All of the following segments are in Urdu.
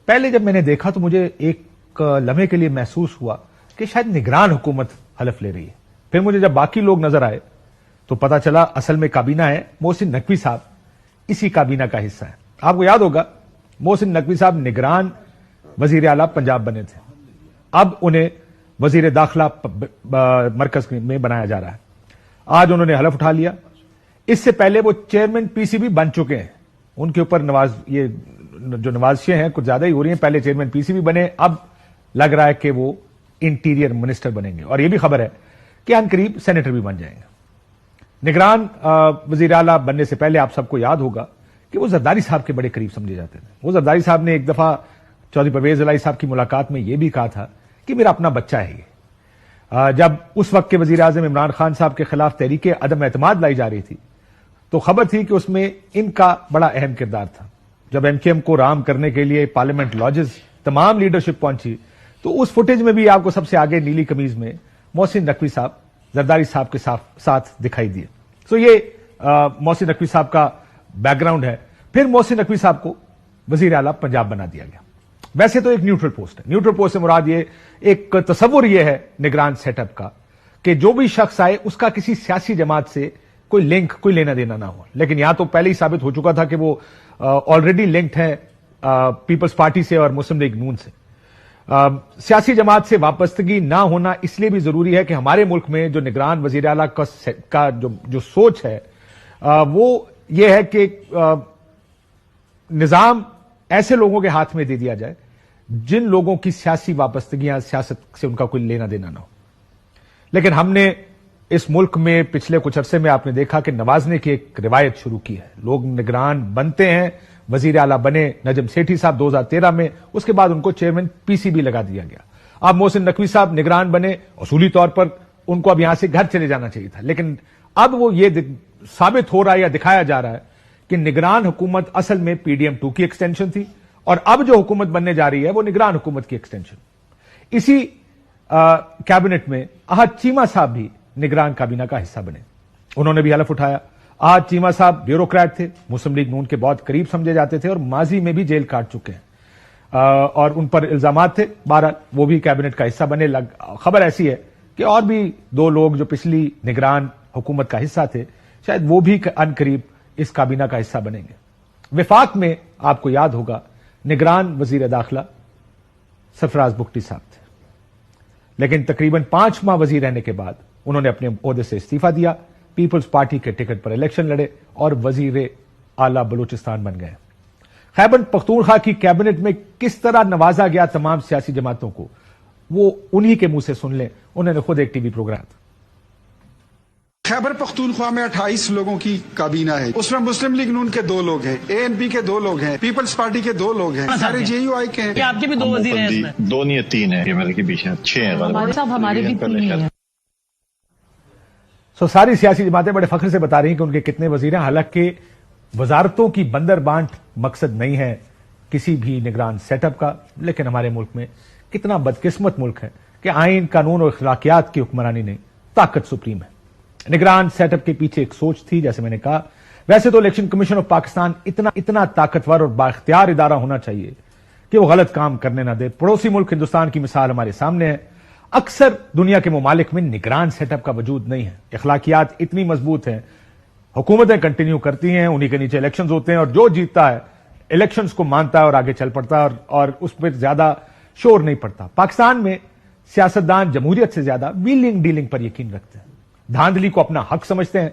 پہلے جب میں نے دیکھا تو مجھے ایک لمحے کے لیے محسوس ہوا کہ شاید نگران حکومت حلف لے رہی ہے. پھر مجھے جب باقی لوگ نظر آئے تو پتا چلا اصل میں کابینہ ہے. محسن نقوی صاحب اسی کابینہ کا حصہ ہے. آپ کو یاد ہوگا محسن نقوی صاحب نگران وزیر اعلیٰ پنجاب بنے تھے. اب انہیں وزیر داخلہ مرکز میں بنایا جا رہا ہے. آج انہوں نے حلف اٹھا لیا. اس سے پہلے وہ چیئرمین پی سی بی بن چکے ہیں. ان کے اوپر یہ جو نوازشیں ہیں کچھ زیادہ ہی ہو رہی ہیں. پہلے چیئرمین پی سی بی بنے, اب لگ رہا ہے کہ وہ انٹیریئر منسٹر بنیں گے, اور یہ بھی خبر ہے کہ ان قریب سینیٹر بھی بن جائیں گے. نگران وزیر اعلیٰ بننے سے پہلے آپ سب کو یاد ہوگا کہ وہ زرداری صاحب کے بڑے قریب سمجھے جاتے تھے. وہ زرداری صاحب نے ایک دفعہ چودھری پرویز الہی صاحب کی ملاقات میں یہ بھی کہا تھا کہ میرا اپنا بچہ ہے یہ. جب اس وقت کے وزیر اعظم عمران خان صاحب کے خلاف تحریک عدم اعتماد لائی جا رہی تھی تو خبر تھی کہ اس میں ان کا بڑا اہم کردار تھا. جب ایم کیو ایم کو رام کرنے کے لیے پارلیمنٹ لاجز تمام لیڈرشپ پہنچی تو اس فوٹیج میں بھی آپ کو سب سے آگے نیلی قمیض میں محسن نقوی صاحب زرداری صاحب کے ساتھ دکھائی دیے. سو یہ محسن نقوی صاحب کا بیک گراؤنڈ ہے. پھر محسن نقوی صاحب کو وزیر اعلیٰ پنجاب بنا دیا گیا. ویسے تو ایک نیوٹرل پوسٹ ہے. نیوٹرل پوسٹ سے مراد یہ ایک تصور یہ ہے نگران سیٹ اپ کا کہ جو بھی شخص آئے اس کا کسی سیاسی جماعت سے کوئی لنک, کوئی لینا دینا نہ ہو. لیکن یہاں تو پہلے ہی ثابت ہو چکا تھا کہ وہ آلریڈی لنکڈ ہیں پیپلز پارٹی سے اور مسلم لیگ نون سے. سیاسی جماعت سے وابستگی نہ ہونا اس لیے بھی ضروری ہے کہ ہمارے ملک میں جو نگران وزیر اعلیٰ کا جو سوچ ہے وہ یہ ہے کہ نظام ایسے لوگوں کے ہاتھ میں دے دیا جائے جن لوگوں کی سیاسی وابستگیاں سیاست سے ان کا کوئی لینا دینا نہ ہو. لیکن ہم نے اس ملک میں پچھلے کچھ عرصے میں آپ نے دیکھا کہ نوازنے کی ایک روایت شروع کی ہے. لوگ نگران بنتے ہیں. وزیر اعلیٰ بنے نجم سیٹھی صاحب 2013 میں, اس کے بعد ان کو چیئرمین پی سی بی لگا دیا گیا. اب محسن نقوی صاحب نگران بنے. اصولی طور پر ان کو اب یہاں سے گھر چلے جانا چاہیے تھا, لیکن اب وہ یہ ثابت ہو رہا ہے یا دکھایا جا رہا ہے کہ نگران حکومت اصل میں پی ڈی ایم 2 کی ایکسٹینشن تھی اور اب جو حکومت بننے جا رہی ہے وہ نگران حکومت کی ایکسٹینشن. اسی کیبنٹ میں احد چیمہ صاحب بھی نگران کابینہ کا حصہ بنے. انہوں نے بھی حلف اٹھایا. احد چیمہ صاحب بیوروکریٹ تھے, مسلم لیگ نون کے بہت قریب سمجھے جاتے تھے اور ماضی میں بھی جیل کاٹ چکے ہیں اور ان پر الزامات تھے. بہرحال وہ بھی کیبنٹ کا حصہ بنے. خبر ایسی ہے کہ اور بھی 2 لوگ جو پچھلی نگران حکومت کا حصہ تھے شاید وہ بھی ان قریب اس کابینہ کا حصہ بنیں گے. وفاق میں آپ کو یاد ہوگا نگران وزیر داخلہ سرفراز بگٹی صاحب تھے, لیکن تقریباً 5 ماہ وزیر رہنے کے بعد انہوں نے اپنے عہدے سے استعفیٰ دیا. پیپلز پارٹی کے ٹکٹ پر الیکشن لڑے اور وزیر اعلی بلوچستان بن گئے. خیبر پختونخوا کی کیبنٹ میں کس طرح نوازا گیا تمام سیاسی جماعتوں کو وہ انہی کے منہ سے سن لیں. انہوں نے خود ایک ٹی وی پروگرام تھا. خیبر پختونخوا میں 28 لوگوں کی کابینہ ہے. اس میں مسلم لیگ نون کے 2 لوگ ہیں, اے این پی کے 2 لوگ ہیں, پیپلز پارٹی کے 2 لوگ ہیں, سارے جے یو آئی کے ہیں. آپ کے بھی 2 وزیر ہیں اس میں؟ 2 نہیں 3 ہیں. ML کے پیچھے 6 ہیں. ہمارے بھی 3 ہیں. ساری سیاسی جماعتیں بڑے فخر سے بتا رہی ہیں کہ ان کے کتنے وزیر ہیں. حالانکہ وزارتوں کی بندر بانٹ مقصد نہیں ہے کسی بھی نگران سیٹ اپ کا. لیکن ہمارے ملک میں کتنا بدقسمت ملک ہے کہ آئین, قانون اور اخلاقیات کی حکمرانی نہیں, طاقت سپریم ہے. نگران سیٹ اپ کے پیچھے ایک سوچ تھی, جیسے میں نے کہا. ویسے تو الیکشن کمیشن آف پاکستان اتنا طاقتور اور بااختیار ادارہ ہونا چاہیے کہ وہ غلط کام کرنے نہ دے. پڑوسی ملک ہندوستان کی مثال ہمارے سامنے ہے. اکثر دنیا کے ممالک میں نگران سیٹ اپ کا وجود نہیں ہے. اخلاقیات اتنی مضبوط ہیں, حکومتیں کنٹینیو کرتی ہیں, انہی کے نیچے الیکشنز ہوتے ہیں اور جو جیتتا ہے الیکشنز کو مانتا ہے اور آگے چل پڑتا ہے اور اس پہ زیادہ شور نہیں پڑتا. پاکستان میں سیاستدان جمہوریت سے زیادہ ویلنگ ڈیلنگ پر یقین رکھتے ہیں, دھاندلی کو اپنا حق سمجھتے ہیں.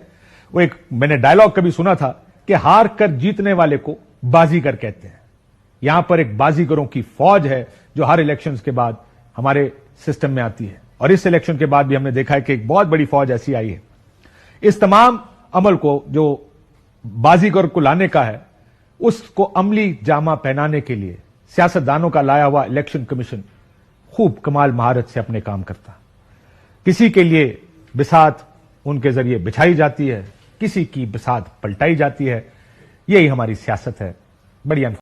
وہ ایک میں نے ڈائلاگ کبھی سنا تھا کہ ہار کر جیتنے والے کو بازیگر کہتے ہیں. یہاں پر ایک بازیگروں کی فوج ہے جو ہر الیکشنز کے بعد ہمارے سسٹم میں آتی ہے, اور اس الیکشن کے بعد بھی ہم نے دیکھا ہے کہ ایک بہت بڑی فوج ایسی آئی ہے. اس تمام عمل کو جو بازیگر کو لانے کا ہے اس کو عملی جامہ پہنانے کے لیے سیاستدانوں کا لایا ہوا الیکشن کمیشن خوب کمال مہارت سے اپنے کام کرتا. کسی کے لیے بساط ان کے ذریعے بچھائی جاتی ہے, کسی کی بساط پلٹائی جاتی ہے. یہی ہماری سیاست ہے. بڑی